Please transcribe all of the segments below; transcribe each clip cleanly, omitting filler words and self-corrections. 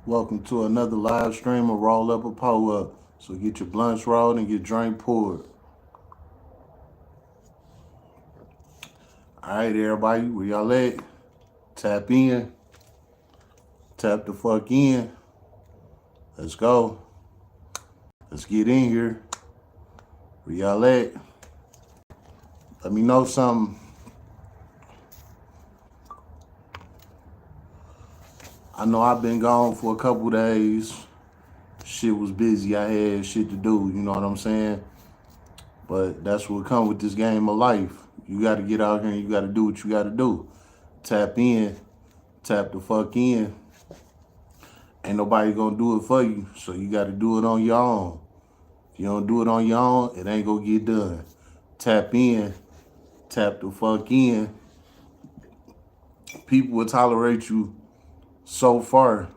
Welcome to another live stream of Roll Up or Pull Up. So get your blunts rolled and your drink poured. All right, everybody, where y'all at? Tap in. Tap the fuck in. Let's go. Let's get in here. Where y'all at? Let me know something. I know I've been gone for a couple days. Shit was busy. I had shit to do. You know what I'm saying? But that's what come with this game of life. You got to get out here and you got to do what you got to do. Tap in. Tap the fuck in. Ain't nobody gonna do it for you, so you got to do it on your own. If you don't do it on your own, it ain't gonna get done. Tap in. Tap the fuck in. People will tolerate you so far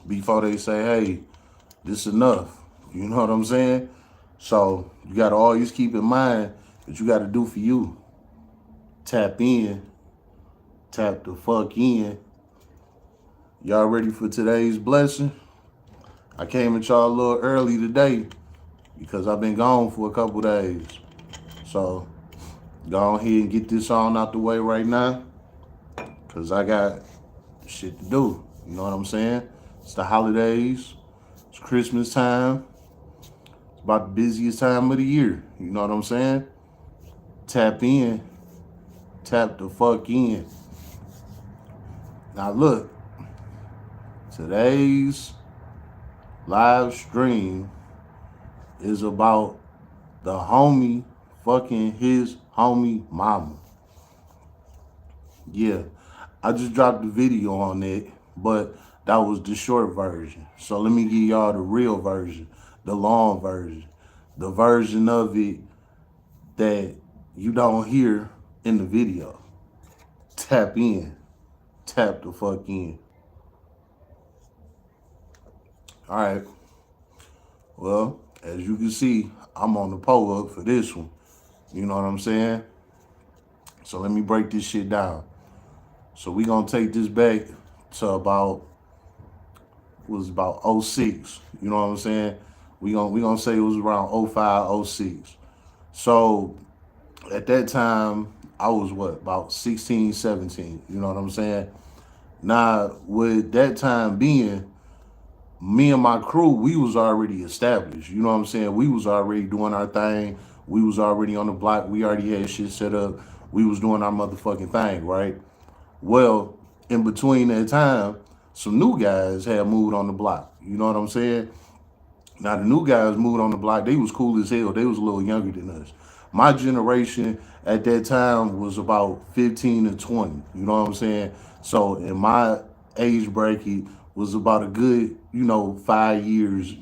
before they say, hey, this enough. You know what I'm saying? So you got to always keep in mind that you got to do for you. Tap in. Tap the fuck in. Y'all ready for today's blessing? I came at y'all a little early today because I've been gone for a couple days. So go ahead and get this on out the way right now because I got shit to do. You know what I'm saying? It's the holidays. It's Christmas time. It's about the busiest time of the year. You know what I'm saying? Tap in. Tap the fuck in. Now look, today's live stream is about the homie fucking his homie mama. Yeah, I just dropped the video on it, but that was the short version. So let me give y'all the real version, the long version, the version of it that you don't hear in the video. Tap in. Tap the fuck in. All right. Well, as you can see, I'm on the pull up for this one. You know what I'm saying? So let me break this shit down. So we gonna take this back to about was about '06. You know what I'm saying? We gonna say it was around '05, '06. So at that time, I was what, about 16, 17. You know what I'm saying? Now, with that time being, me and my crew, we was already established. You know what I'm saying? We was already doing our thing. We was already on the block. We already had shit set up. We was doing our motherfucking thing, right? Well, in between that time, some new guys had moved on the block. You know what I'm saying? Now the new guys moved on the block. They was cool as hell. They was a little younger than us. My generation at that time was about 15 to 20. You know what I'm saying? So in my age bracket was about a good, 5 years,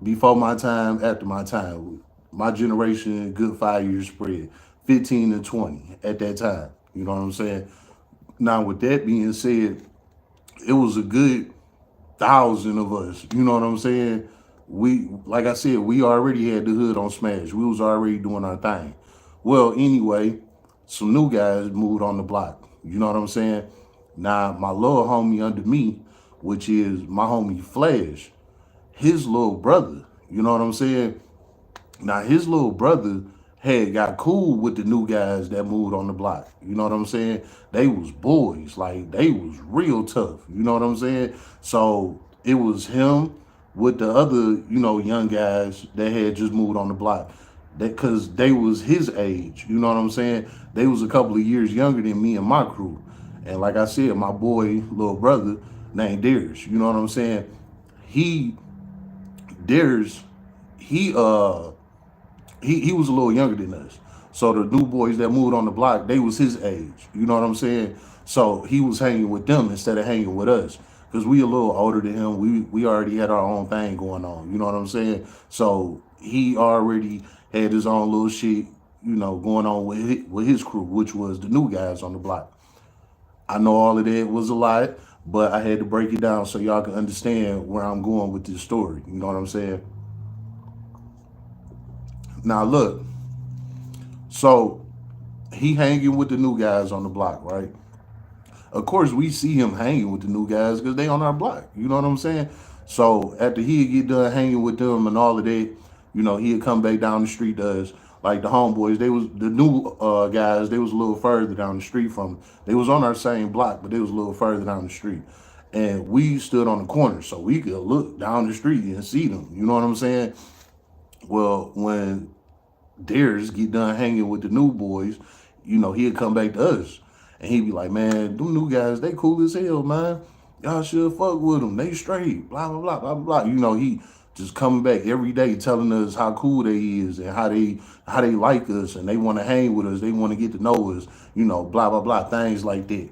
before my time, after my time. My generation, good 5 years spread. 15 to 20 at that time. You know what I'm saying? Now with that being said, it was a good thousand of us. You know what I'm saying? We, like I said, we already had the hood on smash. We was already doing our thing. Well, anyway, some new guys moved on the block. You know what I'm saying? Now my little homie under me, which is my homie Flash, his little brother. You know what I'm saying? Now his little brother had got cool with the new guys that moved on the block. You know what I'm saying? They was boys, like they was real tough. You know what I'm saying? So it was him with the other, young guys that had just moved on the block. That cause they was his age. You know what I'm saying? They was a couple of years younger than me and my crew. And like I said, my boy, little brother, named Darius. You know what I'm saying? He Darius, he he was a little younger than us. So the new boys that moved on the block, they was his age. You know what I'm saying? So he was hanging with them instead of hanging with us. Because we a little older than him. We already had our own thing going on. You know what I'm saying? So he already had his own little shit, going on with his crew, which was the new guys on the block. I know all of that was a lot, but I had to break it down so y'all can understand where I'm going with this story. You know what I'm saying? Now look, so he hanging with the new guys on the block, right? Of course, we see him hanging with the new guys because they on our block. You know what I'm saying? So after he'd get done hanging with them and all of that, he'd come back down the street to us. Like the homeboys, they was the new guys. They was a little further down the street from. They was on our same block, but they was a little further down the street. And we stood on the corner, so we could look down the street and see them. You know what I'm saying? Well, when Darius get done hanging with the new boys, he'd come back to us. And he'd be like, man, them new guys, they cool as hell, man. Y'all should fuck with them. They straight, blah, blah, blah, blah, blah. He just coming back every day telling us how cool they is and how they like us and they want to hang with us. They want to get to know us, blah, blah, blah, things like that.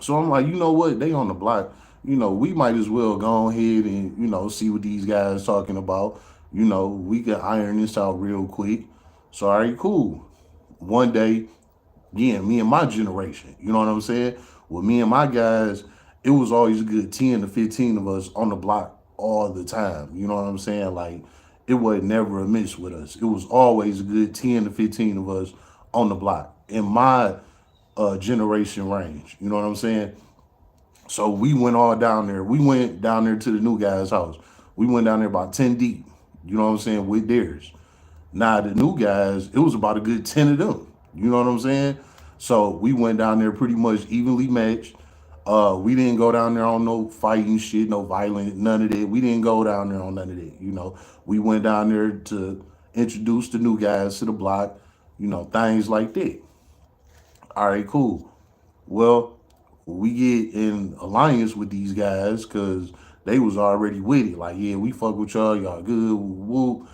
So I'm like, you know what? They on the block. We might as well go ahead and, see what these guys talking about. We can iron this out real quick. So, all right, cool. One day, again, me and my generation, you know what I'm saying? With me and my guys, it was always a good 10 to 15 of us on the block all the time. You know what I'm saying? Like, it was never a miss with us. It was always a good 10 to 15 of us on the block in my generation range. You know what I'm saying? So we went all down there. We went down there to the new guy's house. We went down there about 10 deep, you know what I'm saying, with theirs. Now, the new guys, it was about a good 10 of them. You know what I'm saying? So we went down there pretty much evenly matched. We didn't go down there on no fighting shit, no violent, none of that. We didn't go down there on none of that. We went down there to introduce the new guys to the block, things like that. All right, cool. Well, we get in alliance with these guys because they was already with it. Like, yeah, we fuck with y'all good, whoop,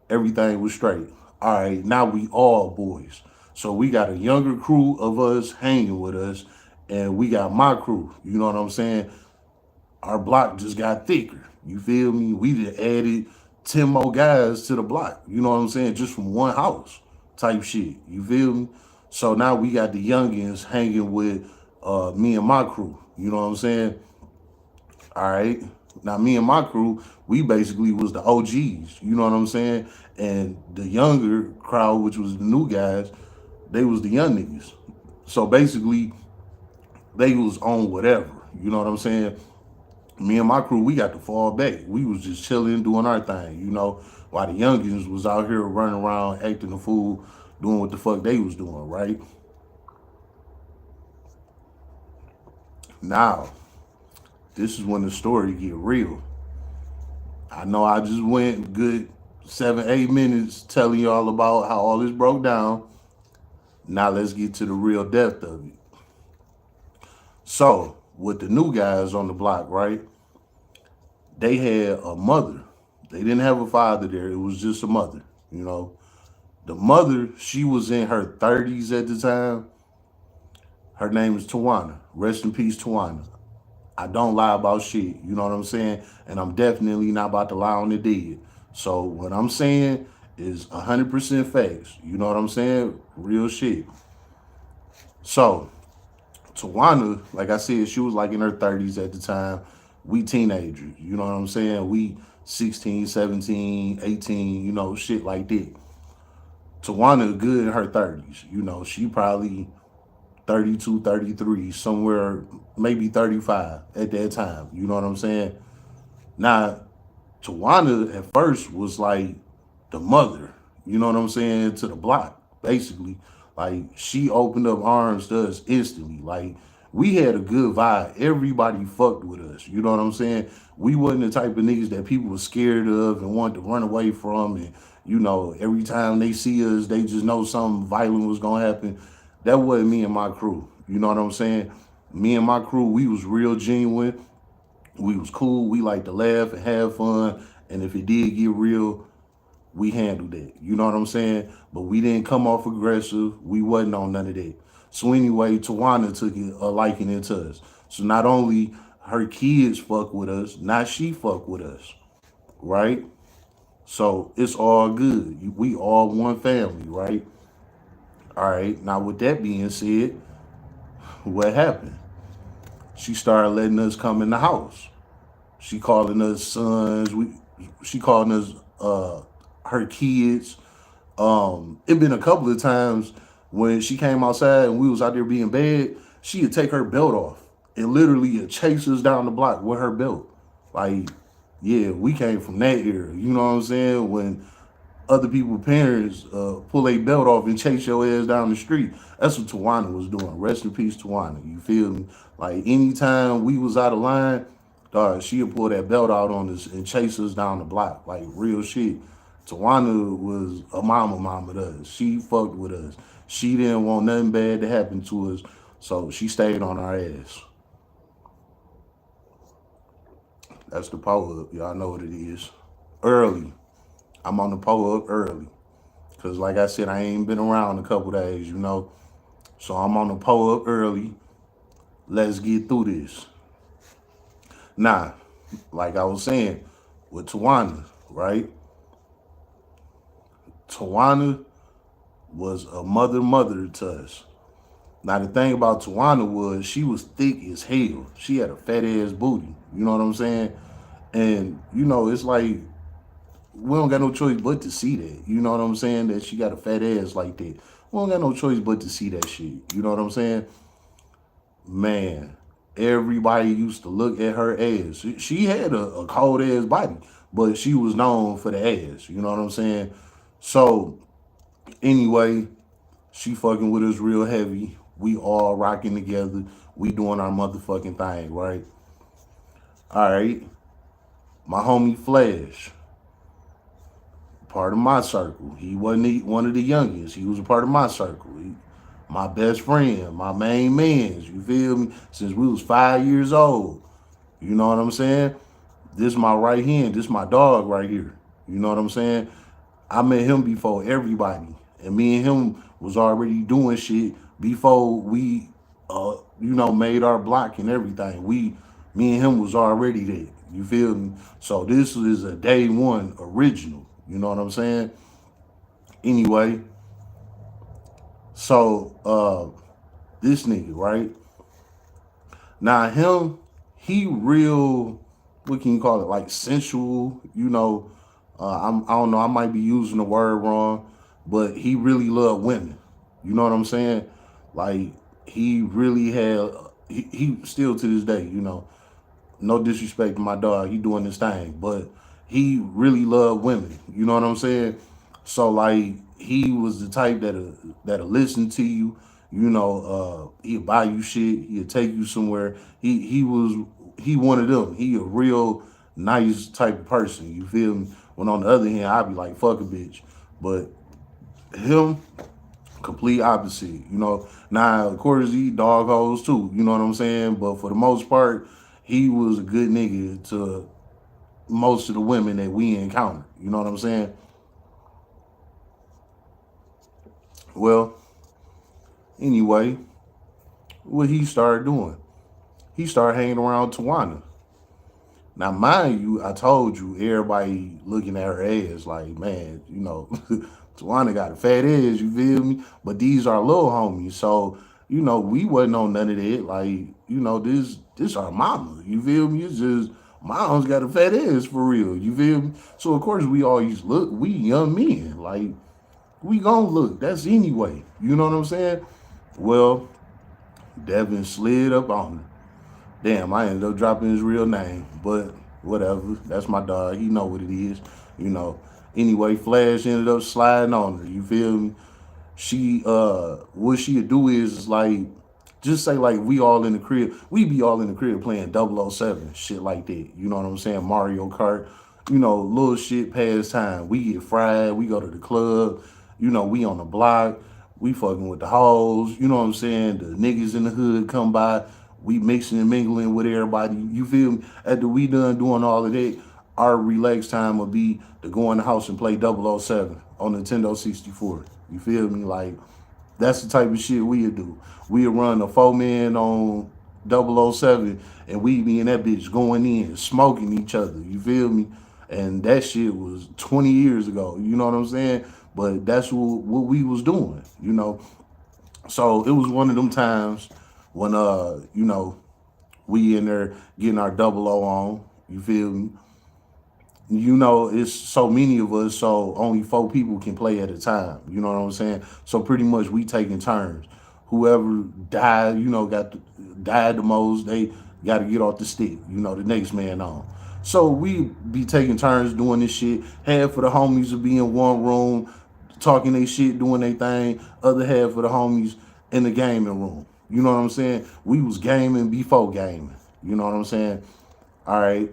everything was straight. All right, now we all boys. So we got a younger crew of us hanging with us, and we got my crew. You know what I'm saying? Our block just got thicker. You feel me? We just added 10 more guys to the block. You know what I'm saying? Just from one house type shit. You feel me? So now we got the youngins hanging with me and my crew. You know what I'm saying? All right. Now me and my crew, we basically was the OGs. You know what I'm saying? And the younger crowd, which was the new guys, they was the young niggas. So basically, they was on whatever. You know what I'm saying? Me and my crew, we got to fall back. We was just chilling, doing our thing, while the youngins was out here running around, acting a fool, doing what the fuck they was doing, right? Now, this is when the story get real. I know I just went good 7, 8 minutes telling y'all about how all this broke down. Now let's get to the real depth of it. So, with the new guys on the block, right? They had a mother. They didn't have a father there. It was just a mother, The mother, she was in her 30s at the time. Her name is Tawana. Rest in peace, Tawana. I don't lie about shit. You know what I'm saying? And I'm definitely not about to lie on the dead. So what I'm saying is 100% facts. You know what I'm saying? Real shit. So Tawana, like I said, she was like in her 30s at the time. We teenagers. You know what I'm saying? We 16, 17, 18, shit like that. Tawana good in her 30s. She probably 32, 33, somewhere, maybe 35 at that time. You know what I'm saying? Now, Tawana at first was like the mother, you know what I'm saying, to the block, basically. Like, she opened up arms to us instantly. Like, we had a good vibe. Everybody fucked with us. You know what I'm saying? We wasn't the type of niggas that people were scared of and wanted to run away from. And, every time they see us, they just know something violent was going to happen. That wasn't me and my crew. You know what I'm saying? Me and my crew, we was real genuine. We was cool. We liked to laugh and have fun. And if it did get real, we handled it. You know what I'm saying? But we didn't come off aggressive. We wasn't on none of that. So anyway, Tawana took a liking into us. So not only her kids fuck with us, now she fuck with us, right? So it's all good. We all one family, right? All right. Now with that being said, what happened? She started letting us come in the house. She calling us sons. She calling us her kids. It been a couple of times when she came outside and we was out there being bad. she'd take her belt off and literally chase us down the block with her belt. Like, yeah, we came from that era. You know what I'm saying? When other people's parents pull a belt off and chase your ass down the street. That's what Tawana was doing. Rest in peace, Tawana. You feel me? Like anytime we was out of line, dog, she'd pull that belt out on us and chase us down the block. Like real shit. Tawana was a mama to us. She fucked with us. She didn't want nothing bad to happen to us. So she stayed on our ass. That's the power up. Y'all know what it is. Early. I'm on the power up early. Cause like I said, I ain't been around a couple days, you know. So I'm on the pull up early. Let's get through this. Now, like I was saying, with Tawana, right? Tawana was a mother to us. Now the thing about Tawana was she was thick as hell. She had a fat ass booty. You know what I'm saying? And you know, it's like we don't got no choice but to see that. You know what I'm saying? That she got a fat ass like that. We don't got no choice but to see that shit. You know what I'm saying? Man, everybody used to look at her ass. She had a cold ass body, but she was known for the ass. You know what I'm saying? So anyway, she fucking with us real heavy. We all rocking together. We doing our motherfucking thing, right? All right. My homie Flash, part of my circle. He wasn't one of the youngest. He was a part of my circle. My best friend, my main man. You feel me? Since we was 5 years old. You know what I'm saying? This my right hand. This my dog right here. You know what I'm saying? I met him before everybody, and me and him was already doing shit before we, made our block and everything. Me and him was already there. You feel me? So this is a day one original. You know what I'm saying? Anyway, so this nigga, right? Now him, he real, what can you call it? Like sensual, you know. I don't know, I might be using the word wrong, but he really loved women. You know what I'm saying? Like he really had he still to this day, you know, no disrespect to my dog, he doing this thing, but he really loved women. You know what I'm saying? So like he was the type that'll listen to you. You know, he'll buy you shit. He'll take you somewhere. He one of them. He a real nice type of person. You feel me? When on the other hand, I'd be like fuck a bitch, but him complete opposite. You know, now of course he dog hoes too. You know what I'm saying? But for the most part, he was a good nigga to most of the women that we encountered. You know what I'm saying? Well, anyway, what he started doing, he started hanging around Tawana. Now, mind you, I told you, everybody looking at her ass like, man, you know, Tawana got a fat ass, you feel me? But these are little homies. So, you know, we wasn't on none of that. Like, you know, this our mama, you feel me? It's just, mom's got a fat ass for real, you feel me? So, of course, we always look, we young men, like, we gonna look. That's anyway. You know what I'm saying? Well, Devin slid up on her. Damn, I ended up dropping his real name, but whatever. That's my dog. He know what it is. You know. Anyway, Flash ended up sliding on her. You feel me? She what she'd do is like just say like we all in the crib. We be all in the crib playing 007, shit like that. You know what I'm saying? Mario Kart. You know, little shit past time. We get fried, we go to the club, you know, we on the block, we fucking with the hoes, you know what I'm saying? The niggas in the hood come by, we mixing and mingling with everybody. You feel me? After we done doing all of that, our relaxed time would be to go in the house and play 007 on Nintendo 64. You feel me? Like, that's the type of shit we'd do. We'd run a 4-man on 007 and we be in that bitch going in, smoking each other. You feel me? And that shit was 20 years ago. You know what I'm saying? But that's what we was doing, you know? So it was one of them times when, we in there getting our 00 on. You feel me? You know, it's so many of us, so only 4 people can play at a time. You know what I'm saying? So pretty much we taking turns. whoever died, died the most, they got to get off the stick, the next man on. So we be taking turns doing this shit. Half of the homies will be in one room talking they shit, doing their thing. Other half of the homies in the gaming room. You know what I'm saying? We was gaming before gaming. You know what I'm saying? All right.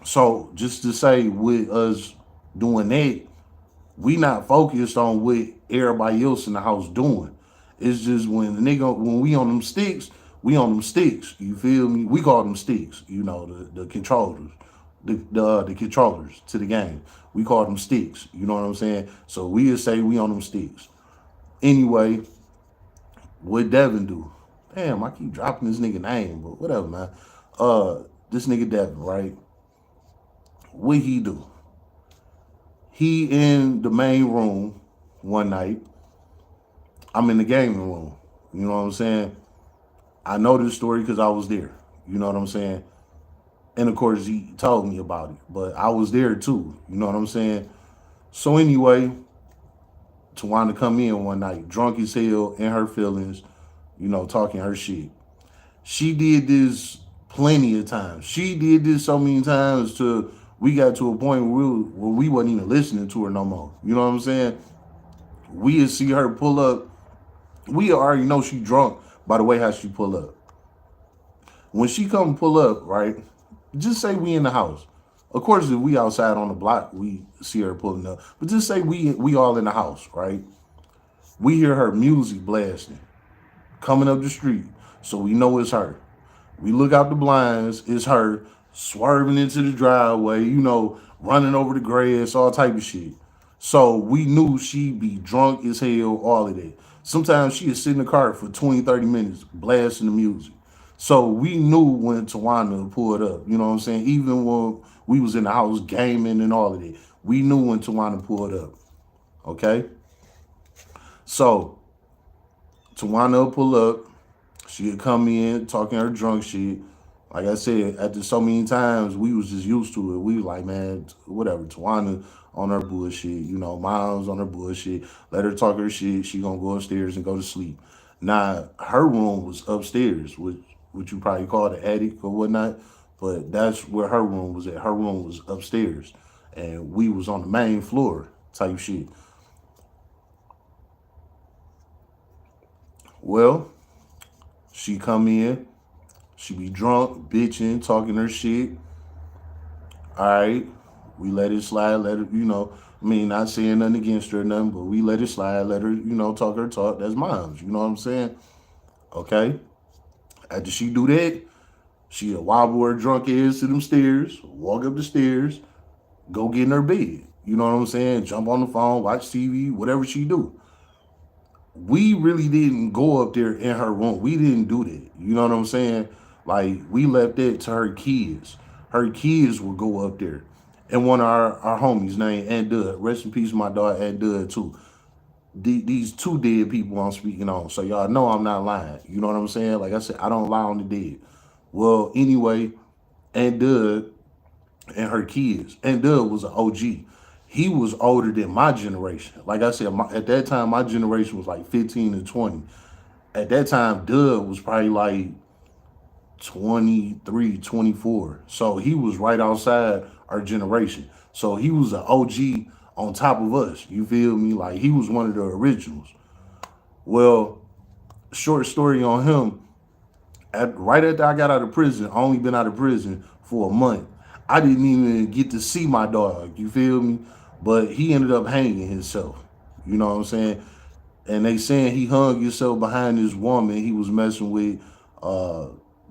So just to say, with us doing that, we not focused on what everybody else in the house doing. It's just when we on them sticks, we on them sticks. You feel me? We call them sticks. The controllers, the controllers to the game. We call them sticks. You know what I'm saying? So we just say we on them sticks. Anyway, what Devin do? Damn, I keep dropping this nigga name, but whatever, man. This nigga Devin, right? What he do? He in the main room one night. I'm in the gaming room. You know what I'm saying? I know this story because I was there. You know what I'm saying? And of course, he told me about it, but I was there too. You know what I'm saying? So anyway, Tawana come in one night, drunk as hell, in her feelings, talking her shit. She did this plenty of times. She did this so many times to we got to a point where we wasn't even listening to her no more. You know what I'm saying? We would see her pull up. We already know she drunk by the way how she pull up. When she come pull up, right? Just say we in the house. Of course, if we outside on the block, we see her pulling up. But just say we all in the house, right? We hear her music blasting, coming up the street. So we know it's her. We look out the blinds, it's her swerving into the driveway, running over the grass, all type of shit. So we knew she'd be drunk as hell, all of that. Sometimes she'd sit in the car for 20, 30 minutes blasting the music. So we knew when Tawana pulled up, you know what I'm saying? Even when we was in the house gaming and all of that, we knew when Tawana pulled up, okay? So Tawana pull up, she'd come in talking her drunk shit. Like I said, after so many times, we was just used to it. We was like, man, whatever. Tawana on her bullshit, Mom's on her bullshit. Let her talk her shit. She gonna go upstairs and go to sleep. Now, her room was upstairs, which you probably call the attic or whatnot, but that's where her room was at. Her room was upstairs, and we was on the main floor type shit. Well, she come in, she be drunk, bitching, talking her shit. All right, we let it slide, let her, not saying nothing against her or nothing, but we let it slide, let her, talk her talk. That's Mom's, you know what I'm saying? Okay. After she do that, she'll wobble her drunk ass to them stairs, walk up the stairs, go get in her bed. You know what I'm saying? Jump on the phone, watch TV, whatever she do. We really didn't go up there in her room. We didn't do that. You know what I'm saying? Like, we left that to her kids. Her kids would go up there. And one of our homies named Aunt Dud. Rest in peace, my daughter Aunt Dud, too. These two dead people I'm speaking on. So y'all know I'm not lying. You know what I'm saying? Like I said, I don't lie on the dead. Well, anyway, Aunt Dud and her kids. Aunt Dud was an OG. He was older than my generation. Like I said, at that time, my generation was like 15 and 20. At that time, Dud was probably like 23, 24. So he was right outside our generation. So he was an OG on top of us. You feel me? Like, he was one of the originals. Well, short story on him, right after I got out of prison, I only been out of prison for a month. I didn't even get to see my dog, you feel me? But he ended up hanging himself. You know what I'm saying? And they saying he hung himself behind this woman he was messing with.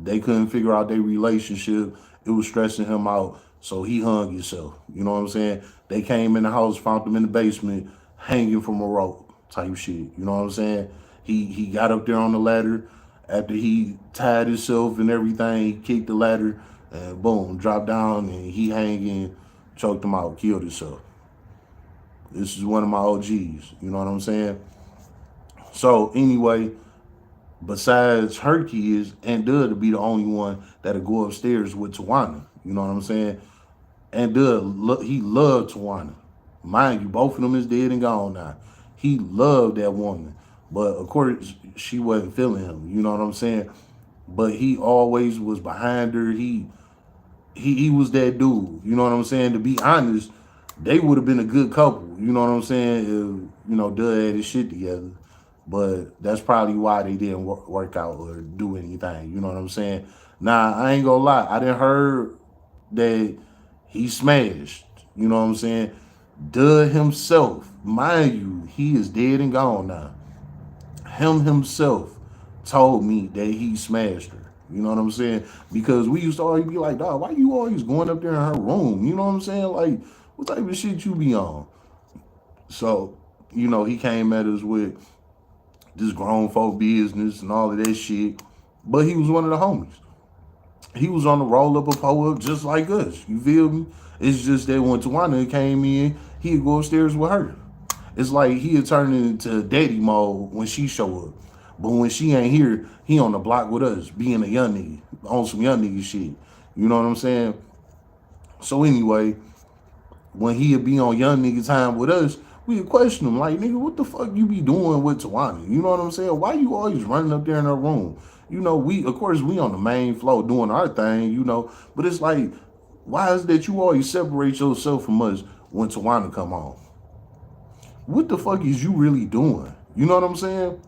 They couldn't figure out their relationship. It was stressing him out. So he hung himself. You know what I'm saying? They came in the house, found him in the basement, hanging from a rope type shit. You know what I'm saying? He got up there on the ladder. After he tied himself and everything, he kicked the ladder and boom, dropped down and he hanging, choked him out, killed himself. This is one of my OGs. You know what I'm saying? So anyway, besides her kids, Aunt Dud to be the only one that'll go upstairs with Tawana. You know what I'm saying? Aunt Dud, he loved Tawana. Mind you, both of them is dead and gone now. He loved that woman. But of course, she wasn't feeling him. You know what I'm saying? But he always was behind her. He was that dude. You know what I'm saying? To be honest, they would have been a good couple. You know what I'm saying? If Dud had his shit together. But that's probably why they didn't work out or do anything. You know what I'm saying? Nah, I ain't gonna lie. I didn't heard that he smashed. You know what I'm saying? Dud himself, mind you, he is dead and gone now. Him himself told me that he smashed her. You know what I'm saying? Because we used to always be like, dog, why you always going up there in her room? You know what I'm saying? Like, what type of shit you be on? So, he came at us with this grown folk business and all of that shit. But he was one of the homies. He was on the roll up a pull up just like us. You feel me? It's just that when Tawana came in, he'd go upstairs with her. It's like he'd turn into daddy mode when she show up. But when she ain't here, he on the block with us, being a young nigga, on some young nigga shit. You know what I'm saying? So anyway, when he'd be on young nigga time with us, we'd question him like, nigga, what the fuck you be doing with Tawana? You know what I'm saying? Why you always running up there in her room? We of course we on the main floor doing our thing, but it's like, why is that you always separate yourself from us when Tawana come on? What the fuck is you really doing? You know what I'm saying?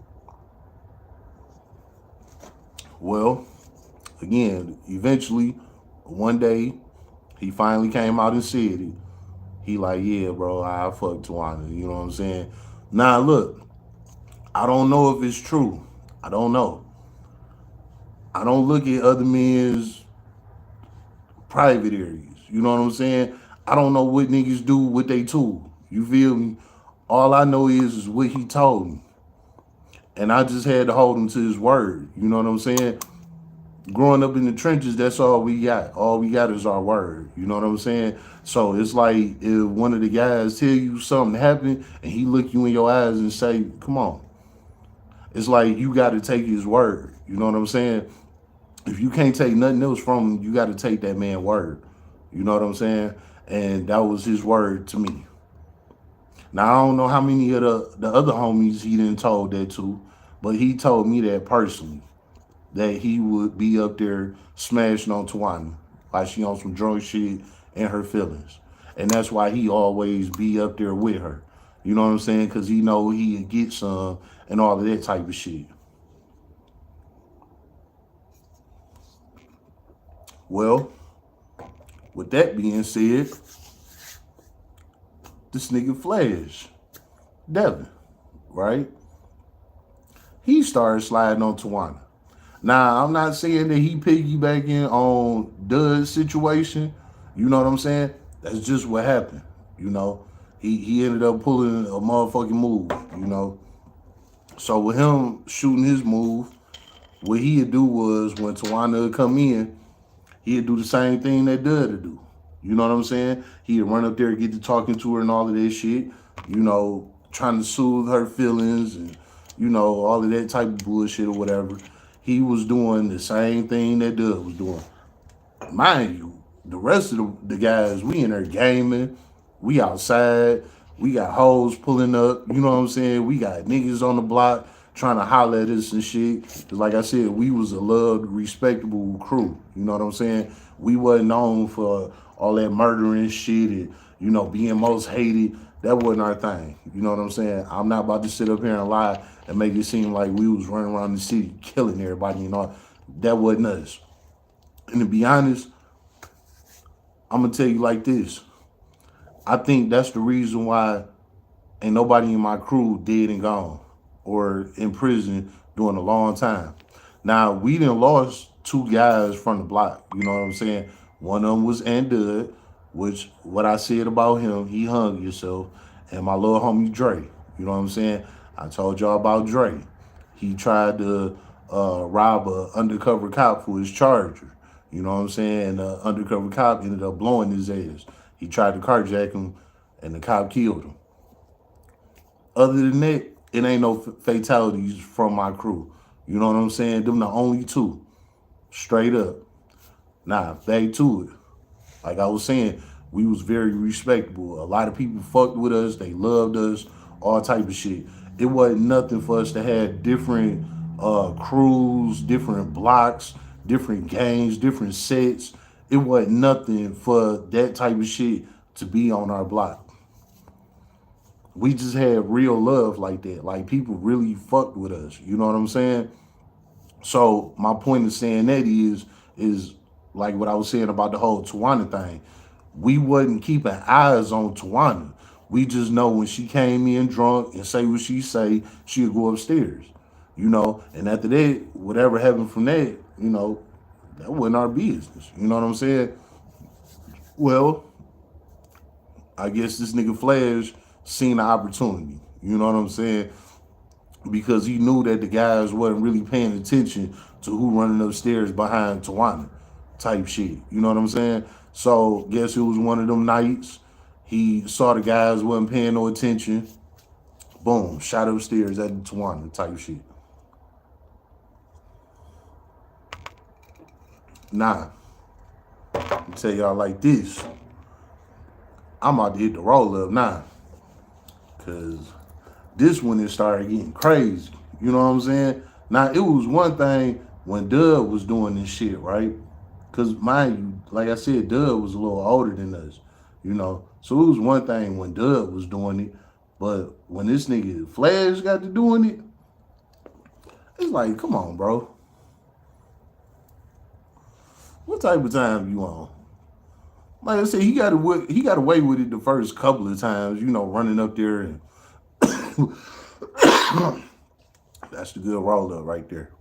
Well, again, eventually, one day, he finally came out and said it. He like, yeah, bro, I fuck Tawana. You know what I'm saying? Now, look, I don't know if it's true. I don't know. I don't look at other men's private areas. You know what I'm saying? I don't know what niggas do with they tool. You feel me? All I know is what he told me. And I just had to hold him to his word. You know what I'm saying? Growing up in the trenches, that's all we got. All we got is our word. You know what I'm saying? So it's like if one of the guys tell you something happened and he look you in your eyes and say, come on. It's like you got to take his word. You know what I'm saying? If you can't take nothing else from him, you got to take that man's word. You know what I'm saying? And that was his word to me. Now, I don't know how many of the other homies he didn't told that to, but he told me that personally, that he would be up there smashing on Tawana while she on some drunk shit and her feelings. And that's why he always be up there with her. You know what I'm saying? Because he know he'd get some and all of that type of shit. Well, with that being said, this nigga Flash, Devin, right? He started sliding on Tawana. Now, I'm not saying that he piggybacking on Dud's situation. You know what I'm saying? That's just what happened. You know, he ended up pulling a motherfucking move, So with him shooting his move, what he'd do was when Tawana would come in, he'd do the same thing that Dud would do. You know what I'm saying? He'd run up there, get to talking to her and all of this shit, trying to soothe her feelings and, all of that type of bullshit or whatever. He was doing the same thing that Dud was doing. Mind you, the rest of the guys, we in there gaming, we outside, we got hoes pulling up, you know what I'm saying? We got niggas on the block trying to holler at us and shit. Cause like I said, we was a loved, respectable crew. You know what I'm saying? We wasn't known for all that murdering shit and, being most hated. That wasn't our thing. You know what I'm saying? I'm not about to sit up here and lie and make it seem like we was running around the city killing everybody and all. That wasn't us. And to be honest, I'm gonna tell you like this. I think that's the reason why ain't nobody in my crew dead and gone or in prison during a long time. Now, we done lost two guys from the block. You know what I'm saying? One of them was Andud, which what I said about him, he hung himself. And my little homie Dre. You know what I'm saying? I told y'all about Dre. He tried to rob a undercover cop for his charger. You know what I'm saying? And the undercover cop ended up blowing his ass. He tried to carjack him, and the cop killed him. Other than that, it ain't no fatalities from my crew. You know what I'm saying? Them the only two. Straight up. Nah, back to it. Like I was saying, we was very respectable. A lot of people fucked with us. They loved us. All type of shit. It wasn't nothing for us to have different crews, different blocks, different games, different sets. It wasn't nothing for that type of shit to be on our block. We just had real love like that. Like people really fucked with us. You know what I'm saying? So my point of saying that is like what I was saying about the whole Tawana thing. We wasn't keeping eyes on Tawana. We just know when she came in drunk and say what she say, she'd go upstairs. You know, and after that, whatever happened from that, you know, that wasn't our business. You know what I'm saying? Well, I guess this nigga Flash seen the opportunity. You know what I'm saying? Because he knew that the guys wasn't really paying attention to who running upstairs behind Tawana type shit. You know what I'm saying? So guess it was one of them nights. He saw the guys wasn't paying no attention. Boom, shot upstairs at the Tawana type shit. Nah, I'll tell y'all like this. I'm about to hit the roll up now. Cause this one it started getting crazy. You know what I'm saying? Now it was one thing when Dub was doing this shit, right? Cause mind you, like I said, Dub was a little older than us, you know. So it was one thing when Dub was doing it, but when this nigga Flash got to doing it, it's like, come on, bro. What type of time you on? Like I said, he got away with it the first couple of times, you know, running up there and that's the good roll up right there.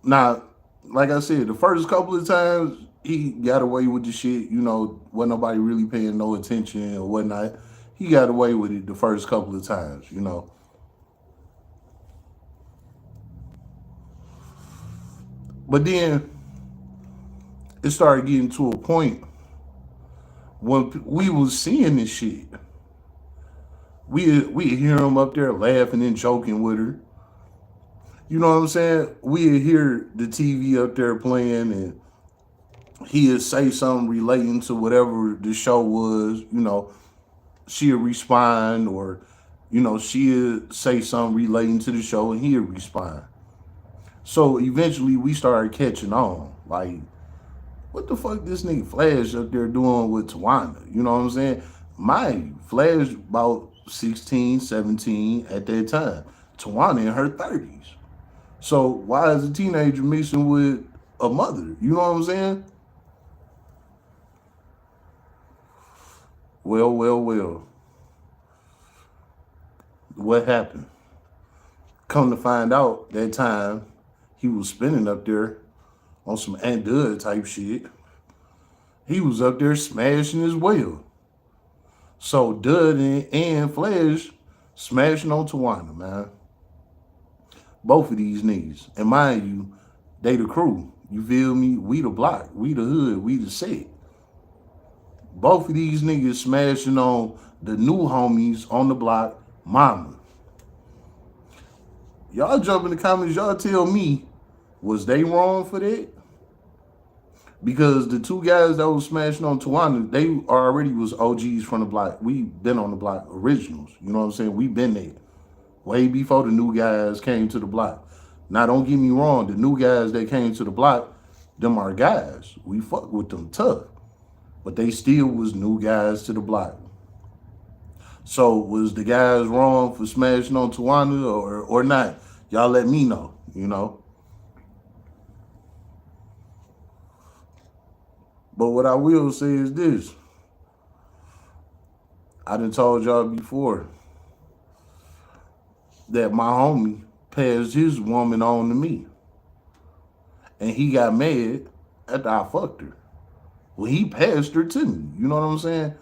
Now, like I said, the first couple of times he got away with the shit, you know, wasn't nobody really paying no attention or whatnot. He got away with it the first couple of times, you know. But then it started getting to a point when we was seeing this shit. We hear him up there laughing and joking with her. You know what I'm saying? We hear the TV up there playing and he'd say something relating to whatever the show was, you know, she'd respond or, you know, she'd say something relating to the show and he'd respond. So eventually we started catching on. Like, what the fuck this nigga Flash up there doing with Tawana? You know what I'm saying? My Flash about 16, 17 at that time. Tawana in her 30s. So why is a teenager mixing with a mother? You know what I'm saying? Well. What happened? Come to find out that time he was spinning up there on some Aunt Dud type shit. He was up there smashing as well. So Dud and Flash smashing on Tawana, man. Both of these niggas. And mind you, they the crew. You feel me? We the block. We the hood. We the set. Both of these niggas smashing on the new homies on the block, mama. Y'all jump in the comments. Y'all tell me, was they wrong for that? Because the two guys that was smashing on Tawana, they already was OGs from the block. We been on the block, originals. You know what I'm saying? We been there. Way before the new guys came to the block. Now, don't get me wrong. The new guys that came to the block, them are guys. We fuck with them tough. But they still was new guys to the block. So, was the guys wrong for smashing on Tawana or not? Y'all let me know, you know. But what I will say is this. I done told y'all before that my homie passed his woman on to me. And he got mad after I fucked her. Well, he passed her to me. You know what I'm saying?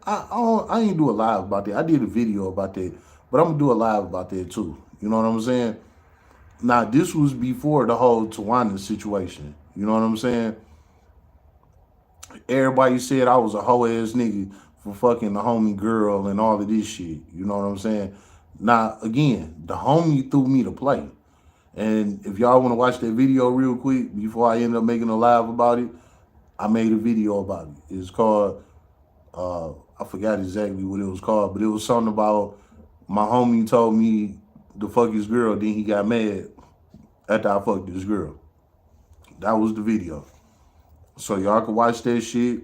I ain't do a live about that. I did a video about that. But I'm going to do a live about that too. You know what I'm saying? Now, this was before the whole Tawana situation. You know what I'm saying? Everybody said I was a hoe ass nigga for fucking the homie girl and all of this shit. You know what I'm saying? Now, again, the homie threw me to play. And if y'all want to watch that video real quick before I end up making a live about it, I made a video about it. It's called, I forgot exactly what it was called, but it was something about My homie told me to fuck his girl, then he got mad after I fucked his girl. That was the video. So y'all can watch that shit,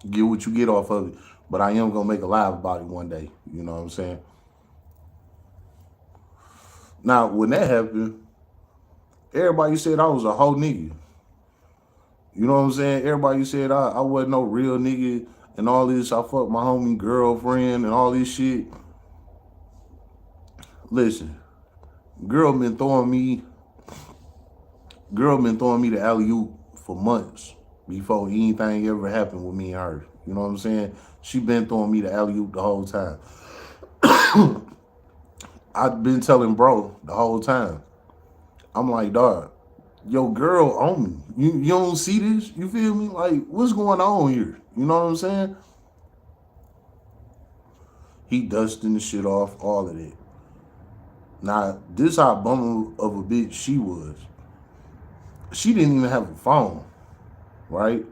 get what you get off of it. But I am gonna make a live about it one day. You know what I'm saying? Now, when that happened, everybody said I was a whole nigga. You know what I'm saying? Everybody said I wasn't no real nigga and all this. I fucked my homie girlfriend and all this shit. Listen, girl been throwing me the alley-oop for months before anything ever happened with me and her. You know what I'm saying? She been throwing me the alley-oop the whole time. I've been telling bro the whole time. I'm like, dog, your girl on me. You don't see this? You feel me? Like, what's going on here? You know what I'm saying? He dusting the shit off, all of that. Now, this how bummer of a bitch she was. She didn't even have a phone, right?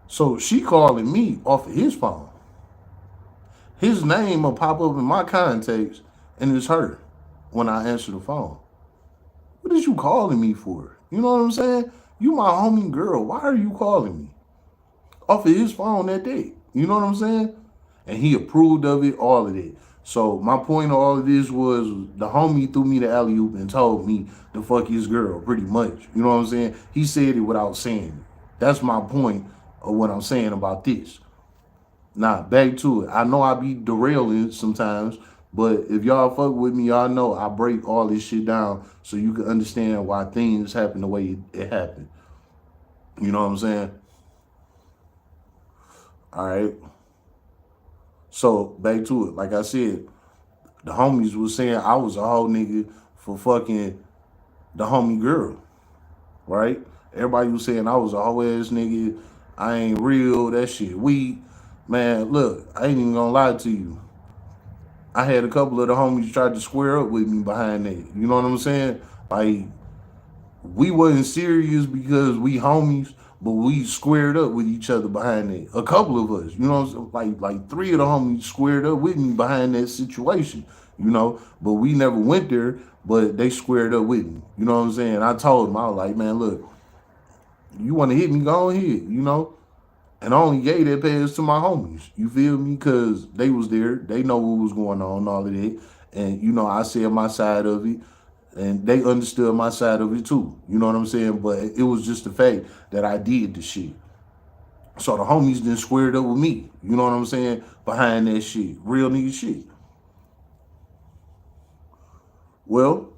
So she calling me off of his phone. His name will pop up in my contacts, and it's her when I answer the phone. What is you calling me for? You know what I'm saying? You my homie girl. Why are you calling me? Off of his phone that day. You know what I'm saying? And he approved of it, all of it. So my point of all of this was the homie threw me the alley-oop and told me to fuck his girl, pretty much. You know what I'm saying? He said it without saying it. That's my point of what I'm saying about this. Now, back to it. I know I be derailing sometimes, but if y'all fuck with me, y'all know I break all this shit down so you can understand why things happen the way it happened. You know what I'm saying? All right. So back to it. Like I said, the homies was saying I was a whole nigga for fucking the homie girl, right? Everybody was saying I was a whole ass nigga. I ain't real. That shit weak. Man, look, I ain't even gonna lie to you. I had a couple of the homies try to square up with me behind that. You know what I'm saying? Like, we wasn't serious because we homies, but we squared up with each other behind that. A couple of us, you know, like three of the homies squared up with me behind that situation, you know. But we never went there, but they squared up with me. You know what I'm saying? I told them, I was like, man, look, you want to hit me, go ahead, you know. And I only gave that pass to my homies. You feel me? Because they was there. They know what was going on, all of that. And, you know, I said my side of it. And they understood my side of it too. You know what I'm saying? But it was just the fact that I did the shit. So the homies then squared up with me. You know what I'm saying? Behind that shit. Real nigga shit. Well,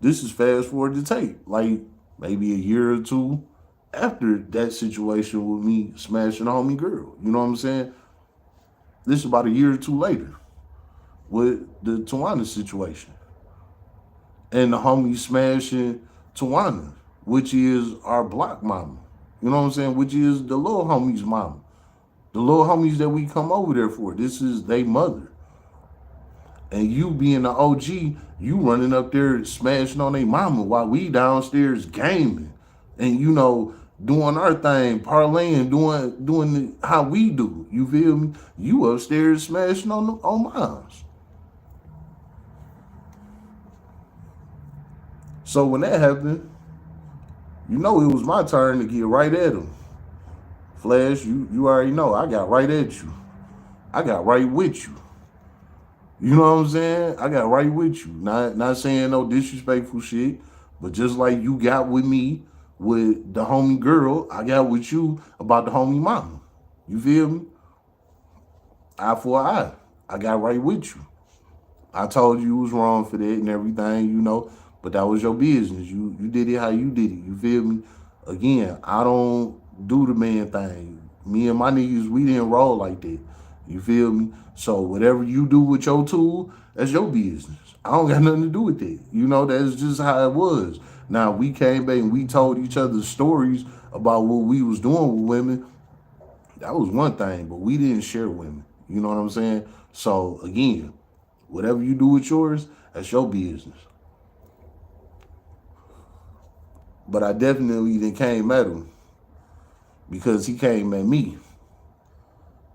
this is fast forward to tape. Like maybe a year or two after that situation with me smashing a homie girl. You know what I'm saying? This is about a year or two later with the Tawana situation. And the homie smashing Tawana, which is our block mama. You know what I'm saying? Which is the little homie's mama. The little homies that we come over there for. This is they mother. And you being the OG, you running up there smashing on their mama while we downstairs gaming. And you know, doing our thing, parlaying, doing how we do. You feel me? You upstairs smashing on moms. So when that happened, you know it was my turn to get right at him. Flash, you already know I got right at you. I got right with you. You know what I'm saying? I got right with you. Not saying no disrespectful shit, but just like you got with me with the homie girl, I got with you about the homie mama. You feel me? Eye for an eye. I got right with you. I told you was wrong for that and everything, you know, but that was your business. You did it how you did it. You feel me? Again, I don't do the man thing. Me and my niggas, we didn't roll like that. You feel me? So whatever you do with your tool, that's your business. I don't got nothing to do with that. You know, that's just how it was. Now we came back and we told each other stories about what we was doing with women. That was one thing, but we didn't share women. You know what I'm saying? So again, whatever you do with yours, that's your business. But I definitely then came at him because he came at me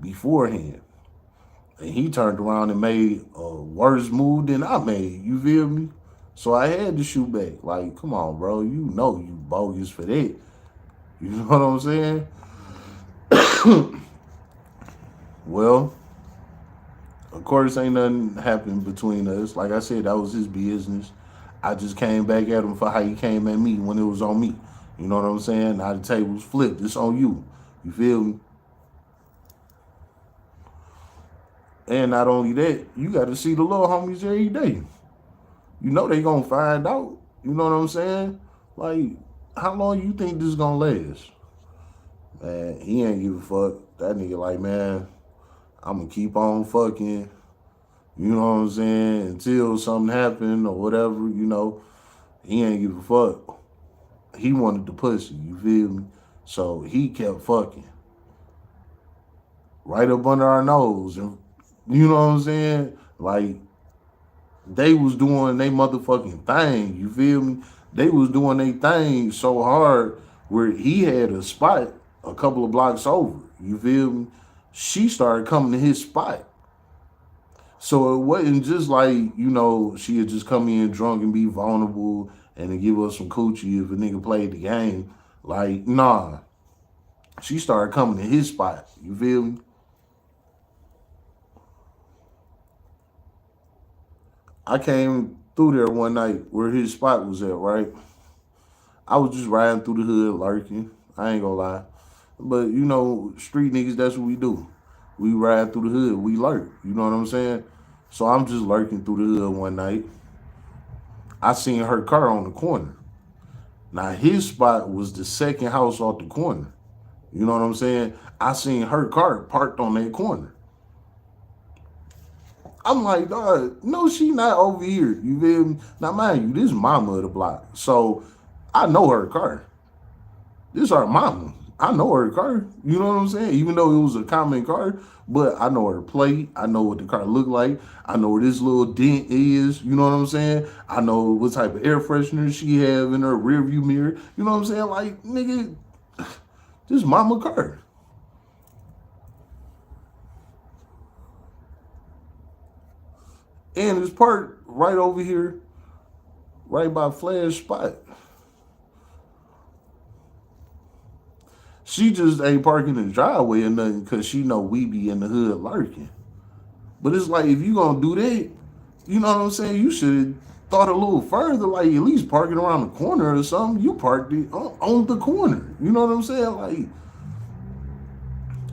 beforehand. And he turned around and made a worse move than I made. You feel me? So I had to shoot back. Like, come on, bro. You know you bogus for that. You know what I'm saying? Well, of course, ain't nothing happened between us. Like I said, that was his business. I just came back at him for how he came at me when it was on me. You know what I'm saying? Now the table's flipped. It's on you. You feel me? And not only that, you got to see the little homies every day. You know they gonna find out. You know what I'm saying? Like, how long you think this gonna last? Man, he ain't give a fuck. That nigga like, man, I'm gonna keep on fucking. You know what I'm saying? Until something happened or whatever, you know, he ain't give a fuck. He wanted the pussy, you feel me? So he kept fucking right up under our nose. And you know what I'm saying? Like, they was doing they motherfucking thing, you feel me? They was doing their thing so hard where he had a spot a couple of blocks over, you feel me? She started coming to his spot. So it wasn't just like, you know, she had just come in drunk and be vulnerable and then give us some coochie if a nigga played the game. Like, nah. She started coming to his spot. You feel me? I came through there one night where his spot was at, right? I was just riding through the hood lurking. I ain't gonna lie. But you know, street niggas, that's what we do. We ride through the hood, we lurk. You know what I'm saying? So I'm just lurking through the hood one night. I seen her car on the corner. Now his spot was the second house off the corner. You know what I'm saying? I seen her car parked on that corner. I'm like, dog, no, she not over here. You feel me? Now, mind you, this mama of the block. So I know her car. This our mama. I know her car. You know what I'm saying? Even though it was a common car, but I know her plate. I know what the car look like. I know where this little dent is. You know what I'm saying? I know what type of air freshener she have in her rear view mirror. You know what I'm saying? Like, nigga, this mama car. And it's parked right over here, right by Flash spot. She just ain't parking in the driveway or nothing because she know we be in the hood lurking. But it's like, if you gonna do that, you know what I'm saying? You should have thought a little further, like at least parking around the corner or something. You parked it on the corner. You know what I'm saying? Like,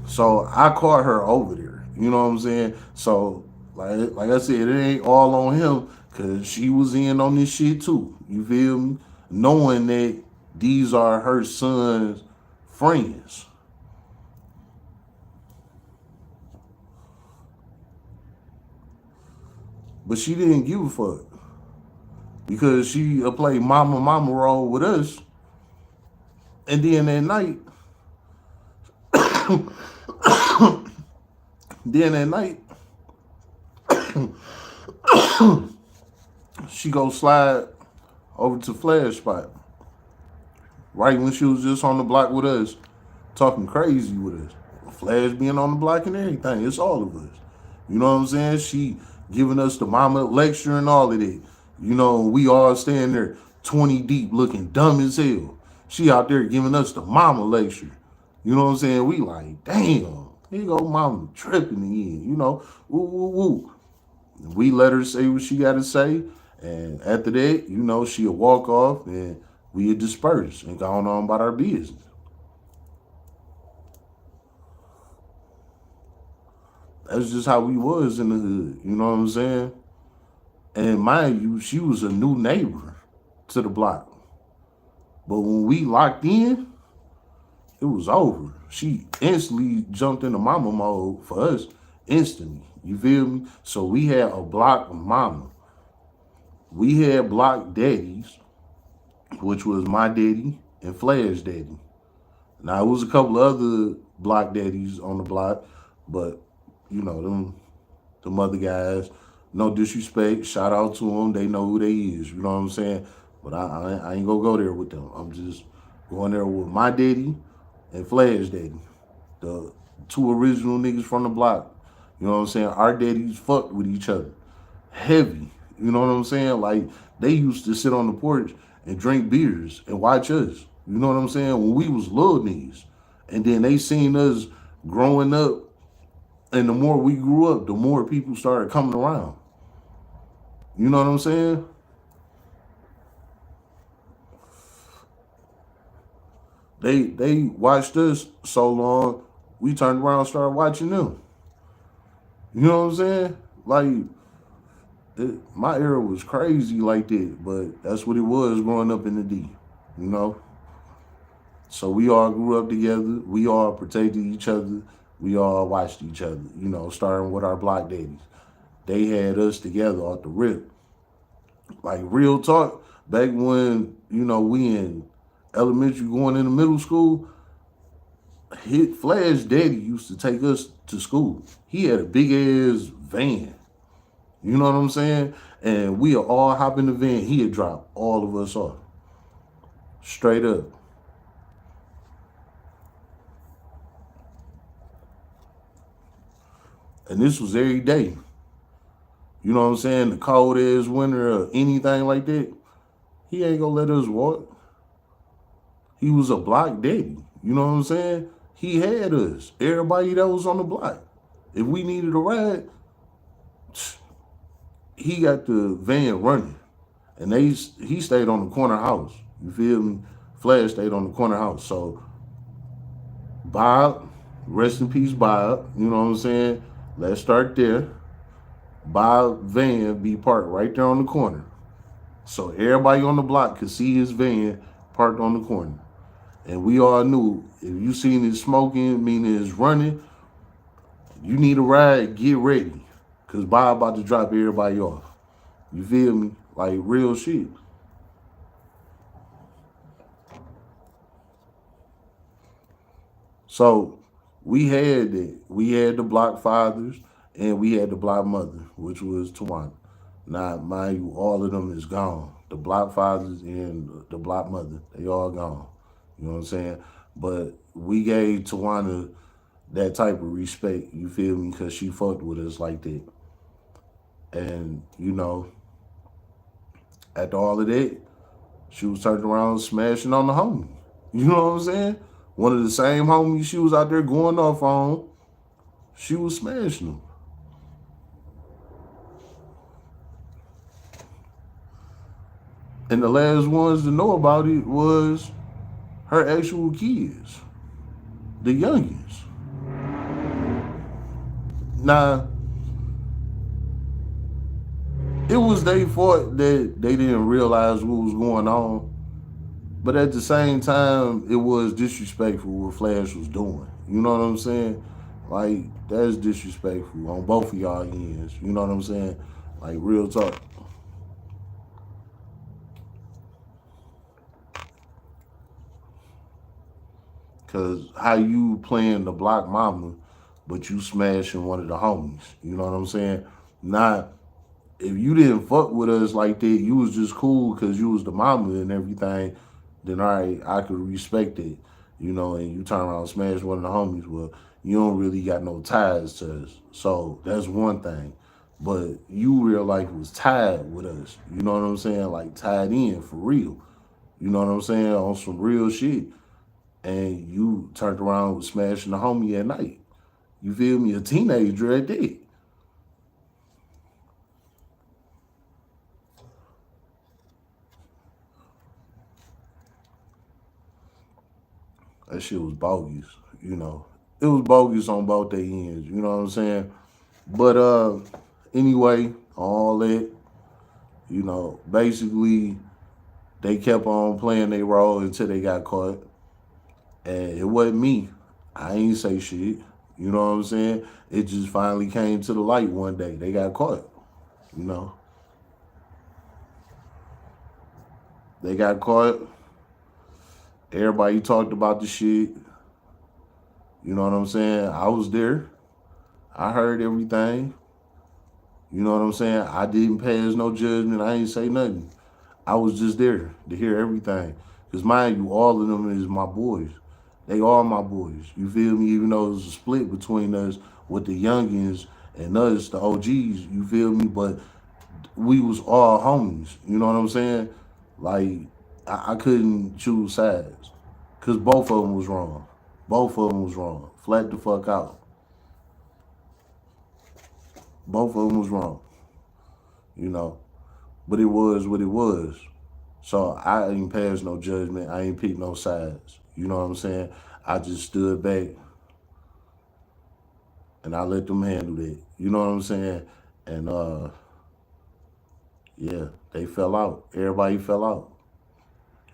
so I caught her over there. You know what I'm saying? So like I said, it ain't all on him because she was in on this shit too. You feel me? Knowing that these are her son's friends. But she didn't give a fuck because she played mama role with us. And then that night, then that night, she go slide over to Flash spot. Right when she was just on the block with us, talking crazy with us. Flash being on the block and everything. It's all of us. You know what I'm saying? She giving us the mama lecture and all of that. You know, we all standing there 20 deep looking dumb as hell. She out there giving us the mama lecture. You know what I'm saying? We like, damn, here go mama tripping again. You know, woo, woo, woo. We let her say what she got to say. And after that, you know, she'll walk off and we'll disperse and go on about our business. That's just how we was in the hood. You know what I'm saying? And mind you, she was a new neighbor to the block. But when we locked in, it was over. She instantly jumped into mama mode for us instantly. You feel me? So we had a block mama. We had block daddies, which was my daddy and Flash daddy. Now it was a couple of other block daddies on the block, but you know them other guys. No disrespect, shout out to them. They know who they is. You know what I'm saying? But I ain't gonna go there with them. I'm just going there with my daddy and Flash daddy, the two original niggas from the block. You know what I'm saying? Our daddies fucked with each other. Heavy. You know what I'm saying? Like, they used to sit on the porch and drink beers and watch us. You know what I'm saying? When we was little niggas. And then they seen us growing up, and the more we grew up, the more people started coming around. You know what I'm saying? They watched us so long, we turned around and started watching them. You know what I'm saying? Like, my era was crazy like that, but that's what it was growing up in the D. You know? So we all grew up together. We all protected each other. We all watched each other, you know, starting with our block daddies. They had us together off the rip. Like, real talk, back when, you know, we in elementary going into middle school, hit Flash daddy used to take us to school. He had a big ass van. You know what I'm saying? And we all hop in the van. He'd drop all of us off. Straight up. And this was every day. You know what I'm saying? The cold ass winter or anything like that. He ain't gonna let us walk. He was a block daddy. You know what I'm saying? He had us. Everybody that was on the block. If we needed a ride, he got the van running. And he stayed on the corner house. You feel me? Flash stayed on the corner house. So Bob, rest in peace, Bob. You know what I'm saying? Let's start there. Bob van be parked right there on the corner. So everybody on the block could see his van parked on the corner. And we all knew if you seen it smoking, meaning it's running, you need a ride, get ready. Cause Bob about to drop everybody off. You feel me? Like, real shit. So we had that. We had the block fathers and we had the block mother, which was Tawana. Now, mind you, all of them is gone. The block fathers and the block mother, they all gone. You know what I'm saying? But we gave Tawana that type of respect, you feel me? Because she fucked with us like that. And, you know, after all of that, she was turning around smashing on the homie. You know what I'm saying? One of the same homies she was out there going off on, she was smashing them. And the last ones to know about it was her actual kids, the youngins. Now, it was their fault that they didn't realize what was going on. But at the same time, it was disrespectful what Flash was doing. You know what I'm saying? Like, that's disrespectful on both of y'all ends. You know what I'm saying? Like, real talk. Cause how you playing the block mama, but you smashing one of the homies. You know what I'm saying? Not if you didn't fuck with us like that, you was just cool because you was the mama and everything. Then all right, I could respect it. You know, and you turn around and smash one of the homies. Well, you don't really got no ties to us, so that's one thing. But you real life was tied with us. You know what I'm saying? Like, tied in for real. You know what I'm saying? On some real shit, and you turned around smashing the homie at night. You feel me? A teenager at that. That shit was bogus, you know. It was bogus on both their ends, you know what I'm saying? But anyway, all that, you know, basically they kept on playing their role until they got caught. And it wasn't me. I ain't say shit. You know what I'm saying? It just finally came to the light one day. They got caught. You know. They got caught. Everybody talked about the shit. You know what I'm saying? I was there. I heard everything. You know what I'm saying? I didn't pass no judgment. I ain't say nothing. I was just there to hear everything. Because mind you, all of them is my boys. They are my boys. You feel me? Even though it was a split between us with the youngins And us, the OGs, you feel me? But we was all homies. You know what I'm saying? Like I couldn't choose sides because both of them was wrong. Both of them was wrong. Flat the fuck out. Both of them was wrong. You know, but it was what it was. So I ain't passed no judgment. I ain't picked no sides. You know what I'm saying? I just stood back and I let them handle it. You know what I'm saying? And yeah, they fell out. Everybody fell out.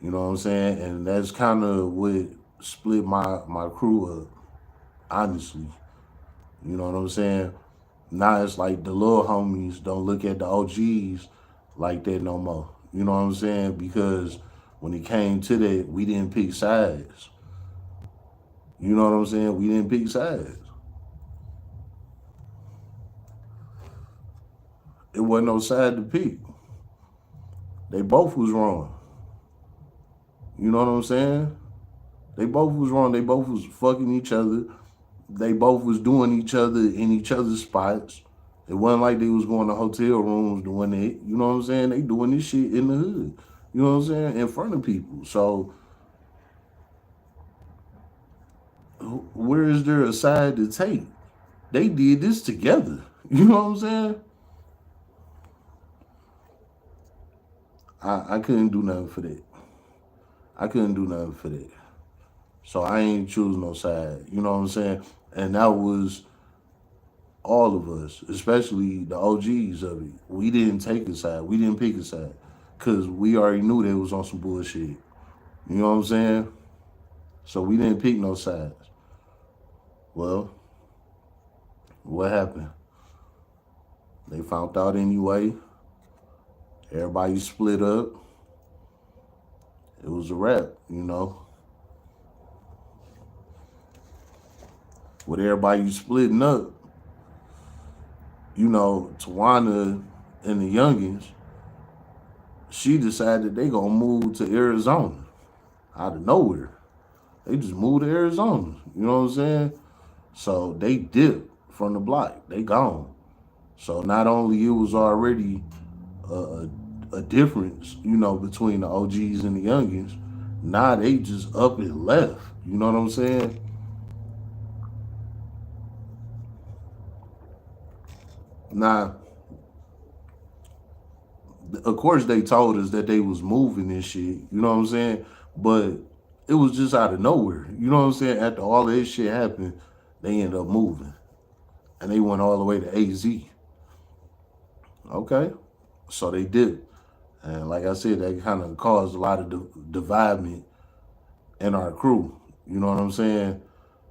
You know what I'm saying? And that's kind of what split my crew up, honestly. You know what I'm saying? Now it's like the little homies don't look at the OGs like that no more. You know what I'm saying? Because when it came to that, we didn't pick sides. You know what I'm saying? We didn't pick sides. It wasn't no side to pick. They both was wrong. You know what I'm saying? They both was wrong. They both was fucking each other. They both was doing each other in each other's spots. It wasn't like they was going to hotel rooms doing it. You know what I'm saying? They doing this shit in the hood. You know what I'm saying? In front of people. So where is there a side to take? They did this together. You know what I'm saying? I couldn't do nothing for that. I couldn't do nothing for that. So I ain't choose no side. You know what I'm saying? And that was all of us, especially the OGs of it. We didn't take a side. We didn't pick a side. Cause we already knew they was on some bullshit. You know what I'm saying? So we didn't pick no sides. Well, what happened? They found out anyway. Everybody split up. It was a wrap, you know. With everybody splitting up, you know, Tawana and the youngins, she decided they gonna move to Arizona out of nowhere. They just moved to Arizona. You know what I'm saying? So they dipped from the block. They gone. So not only it was already a, a difference, you know, between the OGs and the youngins, now they just up and left. You know what I'm saying? Now, of course, they told us that they was moving and shit. You know what I'm saying? But it was just out of nowhere. You know what I'm saying? After all of this shit happened, they ended up moving, and they went all the way to AZ. Okay, so they did, and like I said, that kind of caused a lot of dividement in our crew. You know what I'm saying?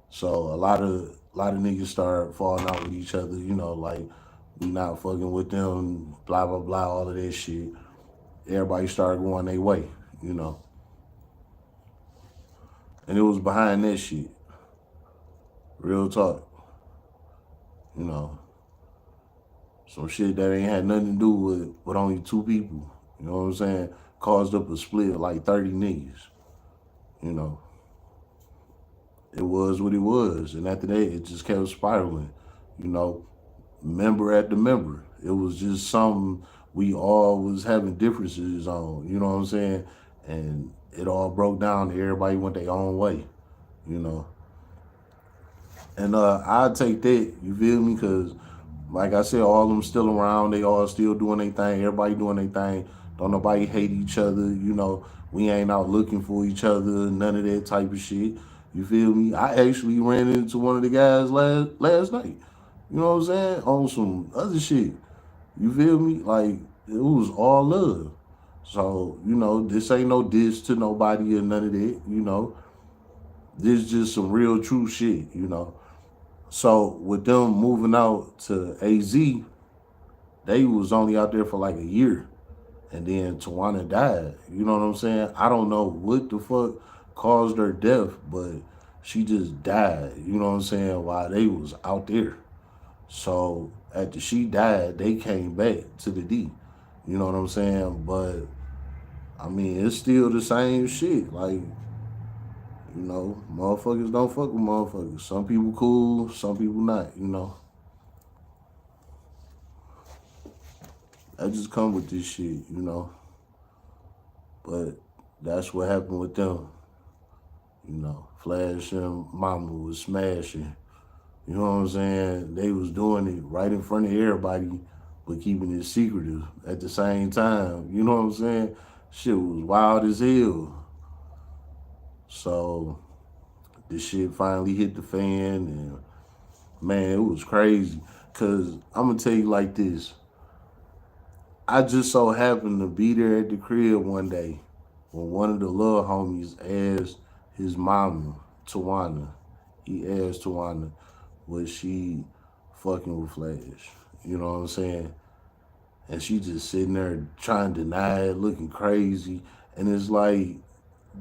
So a lot of niggas start falling out with each other. You know, like we not fucking with them. Blah blah blah. All of that shit. Everybody started going their way. You know, and it was behind that shit. Real talk. You know, some shit that ain't had nothing to do with only two people. You know what I'm saying? Caused up a split of like 30 niggas. You know, it was what it was. And after that, it just kept spiraling. You know, member at the member. It was just something we all was having differences on. You know what I'm saying? And it all broke down. Everybody went their own way. You know, and I take that. You feel me? Cause like I said, all of them still around. They all still doing their thing. Everybody doing their thing. Don't nobody hate each other. You know, we ain't out looking for each other. None of that type of shit. You feel me? I actually ran into one of the guys last night. You know what I'm saying? On some other shit. You feel me? Like it was all love. So you know, this ain't no diss to nobody or none of that. You know, this just some real true shit. You know. So with them moving out to AZ, they was only out there for like a year, and then Tawana died. You know what I'm saying? I don't know what the fuck caused her death, but she just died. You know what I'm saying? While they was out there. So after she died, they came back to the D. You know what I'm saying? But I mean, it's still the same shit. Like, you know, motherfuckers don't fuck with motherfuckers. Some people cool, some people not, you know. That just come with this shit, you know. But that's what happened with them. You know, Flash and Mama was smashing. You know what I'm saying? They was doing it right in front of everybody, but keeping it secretive at the same time. You know what I'm saying? Shit was wild as hell. So this shit finally hit the fan, and man, it was crazy. Cause I'm gonna tell you like this. I just so happened to be there at the crib one day when one of the little homies asked his mama, Tawana, he asked Tawana, was she fucking with Flash? You know what I'm saying? And she just sitting there trying to deny it, looking crazy. And it's like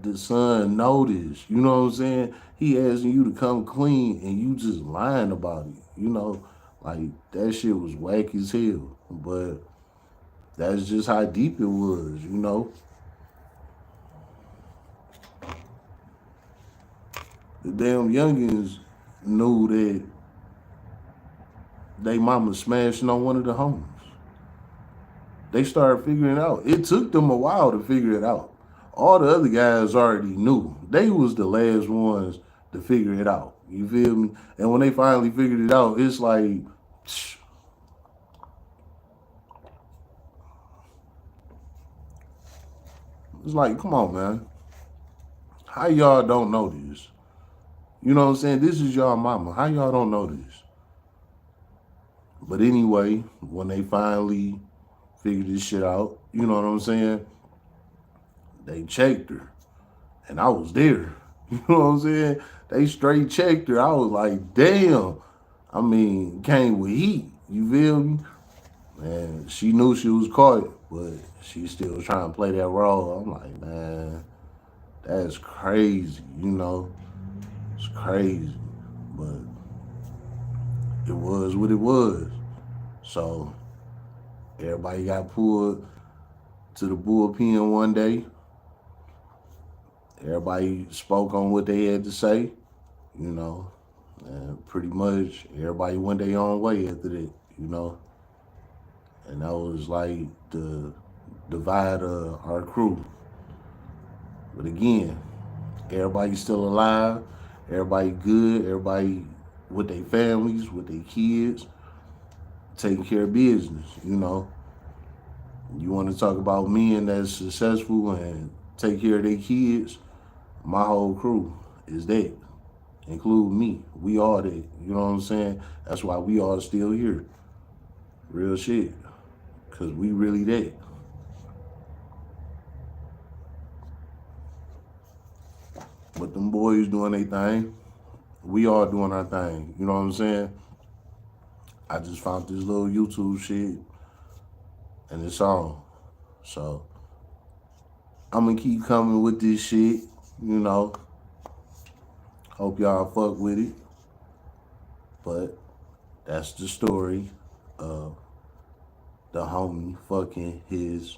the son noticed, you know what I'm saying? He asking you to come clean and you just lying about it. You know, like that shit was whack as hell. But that's just how deep it was, you know. The damn youngins knew that they mama smashing on one of the homies. They started figuring it out. It took them a while to figure it out. All the other guys already knew. They was the last ones to figure it out. You feel me? And when they finally figured it out, it's like, it's like, come on, man. How y'all don't know this? You know what I'm saying? This is y'all mama. How y'all don't know this? But anyway, when they finally figured this shit out, you know what I'm saying? They checked her. And I was there. You know what I'm saying? They straight checked her. I was like, damn. I mean, came with heat. You feel me? And she knew she was caught, but she still was trying to play that role. I'm like, man, that's crazy, you know? It's crazy. But it was what it was. So everybody got pulled to the bullpen one day. Everybody spoke on what they had to say, you know. And pretty much everybody went their own way after that, you know. And that was like the divide of our crew. But again, everybody's still alive, everybody good, everybody with their families, with their kids, taking care of business, you know. You want to talk about men that's successful and take care of their kids, my whole crew is that. Include me. We all that. You know what I'm saying? That's why we all still here. Real shit. Cause we really that. But them boys doing their thing. We all doing our thing. You know what I'm saying? I just found this little YouTube shit and it's on. So I'm gonna keep coming with this shit, you know. Hope y'all fuck with it. But that's the story of the homie fucking his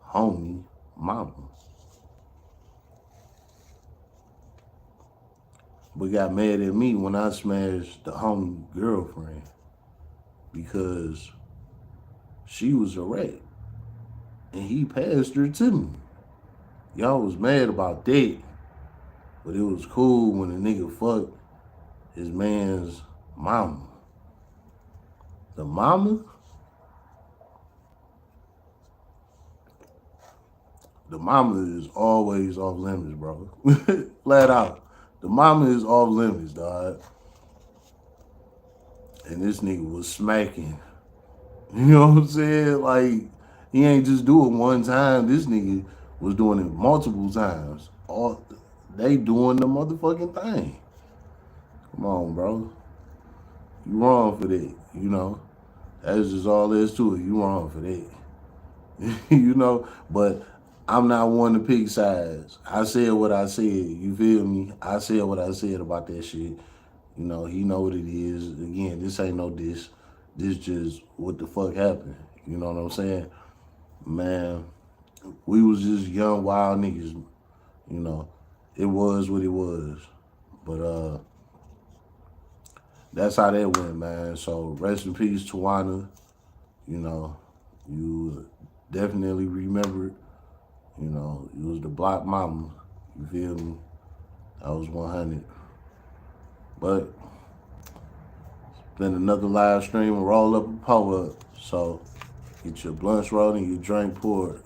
homie mama. But got mad at me when I smashed the homie girlfriend because she was a rat and he passed her to me. Y'all was mad about that, but it was cool when a nigga fucked his man's mama. The mama? The mama is always off limits, bro. Flat out. The mama is off limits, dog. And this nigga was smacking. You know what I'm saying? Like, he ain't just do it one time. This nigga was doing it multiple times. They doing the motherfucking thing. Come on, bro. You wrong for that, you know. That's just all there is to it. You wrong for that. You know, but I'm not one to pick sides. I said what I said. You feel me? I said what I said about that shit. You know, he know what it is. Again, this ain't no diss. This just what the fuck happened. You know what I'm saying? Man, we was just young, wild niggas. You know, it was what it was. But that's how that went, man. So rest in peace, Tawana. you know, you definitely remember it. You know, you was the block mama. You feel me? I was 100. But then another live stream and roll up a pull up. So get your blunts rolled and your drink poured.